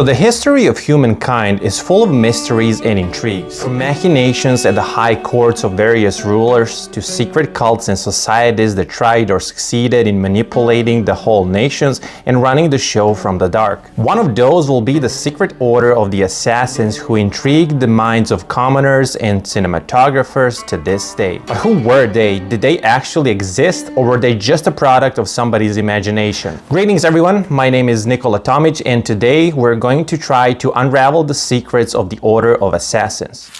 So the history of humankind is full of mysteries and intrigues. From machinations at the high courts of various rulers to secret cults and societies that tried or succeeded in manipulating the whole nations and running the show from the dark. One of those will be the secret order of the assassins who intrigued the minds of commoners and cinematographers to this day. But who were they? Did they actually exist, or were they just a product of somebody's imagination? Greetings everyone, my name is Nikola Tomic, and today we're going to try to unravel the secrets of the Order of Assassins.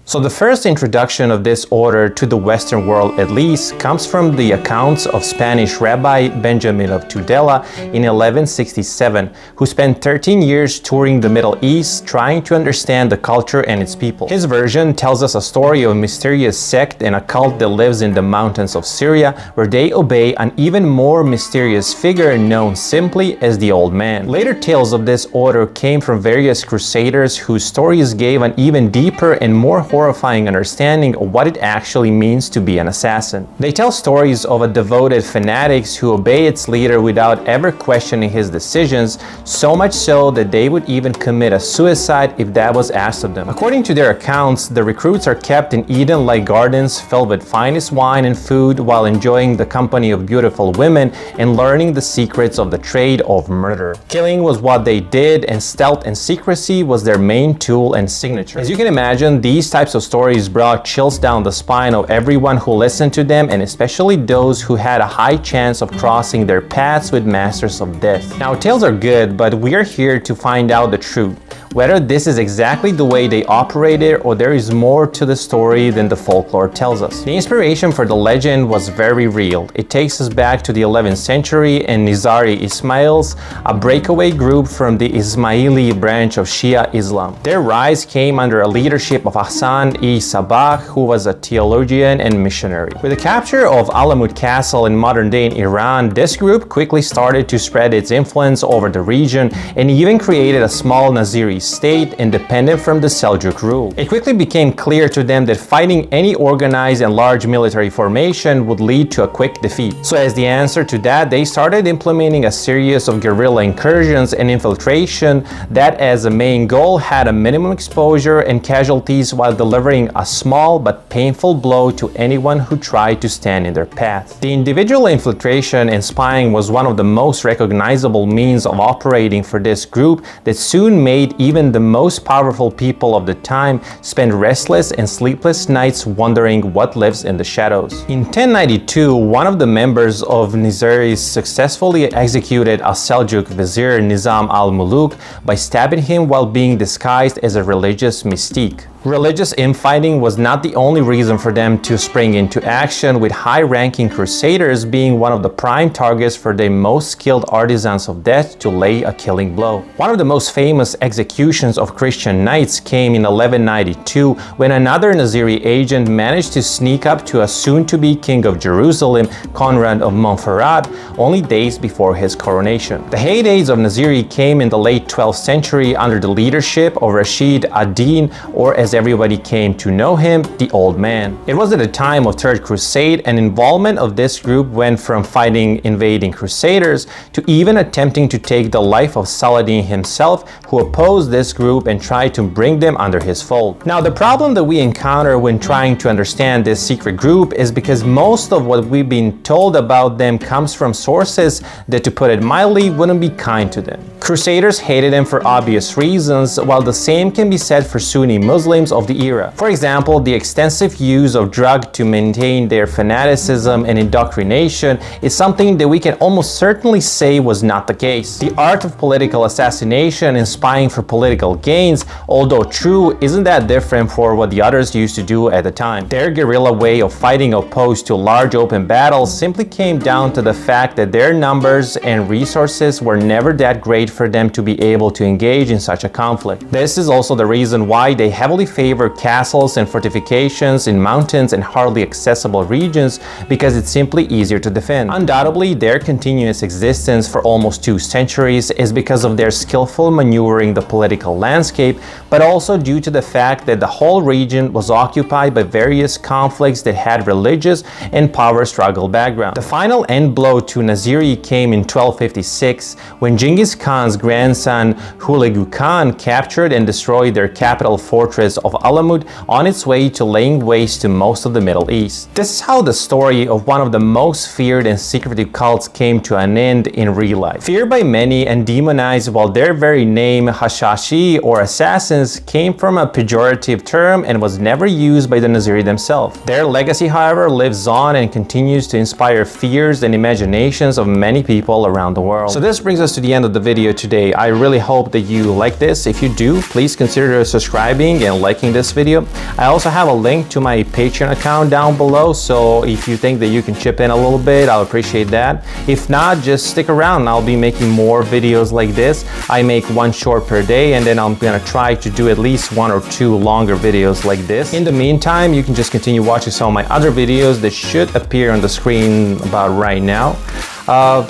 So the first introduction of this order to the Western world, at least, comes from the accounts of Spanish Rabbi Benjamin of Tudela in 1167, who spent 13 years touring the Middle East trying to understand the culture and its people. His version tells us a story of a mysterious sect and a cult that lives in the mountains of Syria, where they obey an even more mysterious figure known simply as the Old Man. Later tales of this order came from various crusaders whose stories gave an even deeper and more horrifying understanding of what it actually means to be an assassin. They tell stories of a devoted fanatics who obey its leader without ever questioning his decisions, so much so that they would even commit a suicide if that was asked of them. According to their accounts, the recruits are kept in Eden-like gardens filled with finest wine and food while enjoying the company of beautiful women and learning the secrets of the trade of murder. Killing was what they did, and stealth and secrecy was their main tool and signature. As you can imagine, these types of stories brought chills down the spine of everyone who listened to them, and especially those who had a high chance of crossing their paths with masters of death. Now, tales are good, but we are here to find out the truth. Whether this is exactly the way they operated or there is more to the story than the folklore tells us. The inspiration for the legend was very real. It takes us back to the 11th century and Nizari Ismails, a breakaway group from the Ismaili branch of Shia Islam. Their rise came under a leadership of Hassan-i-Sabah, who was a theologian and missionary. With the capture of Alamut Castle in modern-day Iran, this group quickly started to spread its influence over the region and even created a small Naziri state independent from the Seljuk rule. It quickly became clear to them that fighting any organized and large military formation would lead to a quick defeat. So as the answer to that, they started implementing a series of guerrilla incursions and infiltration that as a main goal had a minimum exposure and casualties while delivering a small but painful blow to anyone who tried to stand in their path. The individual infiltration and spying was one of the most recognizable means of operating for this group that soon made even the most powerful people of the time spend restless and sleepless nights wondering what lives in the shadows. In 1092, one of the members of Nizari successfully executed a Seljuk vizier, Nizam al-Muluk, by stabbing him while being disguised as a religious mystique. Religious infighting was not the only reason for them to spring into action, with high-ranking crusaders being one of the prime targets for their most skilled artisans of death to lay a killing blow. One of the most famous executions of Christian knights came in 1192 when another Naziri agent managed to sneak up to a soon-to-be king of Jerusalem, Conrad of Montferrat, only days before his coronation. The heydays of Naziri came in the late 12th century under the leadership of Rashid ad-Din, or as everybody came to know him, the Old Man. It was at the time of Third Crusade, and involvement of this group went from fighting invading crusaders to even attempting to take the life of Saladin himself, who opposed this group and tried to bring them under his fold. Now, the problem that we encounter when trying to understand this secret group is because most of what we've been told about them comes from sources that, to put it mildly, wouldn't be kind to them. Crusaders hated them for obvious reasons, while the same can be said for Sunni Muslims of the era. For example, the extensive use of drugs to maintain their fanaticism and indoctrination is something that we can almost certainly say was not the case. The art of political assassination and spying for political gains, although true, isn't that different for what the others used to do at the time. Their guerrilla way of fighting opposed to large open battles simply came down to the fact that their numbers and resources were never that great for them to be able to engage in such a conflict. This is also the reason why they heavily favor castles and fortifications in mountains and hardly accessible regions, because it's simply easier to defend. Undoubtedly, their continuous existence for almost 2 centuries is because of their skillful maneuvering the political landscape, but also due to the fact that the whole region was occupied by various conflicts that had religious and power struggle background. The final end blow to Nasiri came in 1256 when Genghis Khan's grandson Hulagu Khan captured and destroyed their capital fortress of Alamut on its way to laying waste to most of the Middle East. This is how the story of one of the most feared and secretive cults came to an end in real life. Feared by many and demonized, while their very name, Hashashi or assassins, came from a pejorative term and was never used by the Nasiri themselves. Their legacy, however, lives on and continues to inspire fears and imaginations of many people around the world. So this brings us to the end of the video today. I really hope that you like this. If you do, please consider subscribing and liking this video. I also have a link to my Patreon account down below, so if you think that you can chip in a little bit, I'll appreciate that. If not, just stick around. I'll be making more videos like this. I make 1 short per day, and then I'm gonna try to do at least 1 or 2 longer videos like this. In the meantime, you can just continue watching some of my other videos that should appear on the screen about right now.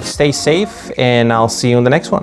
Stay safe, and I'll see you in the next one.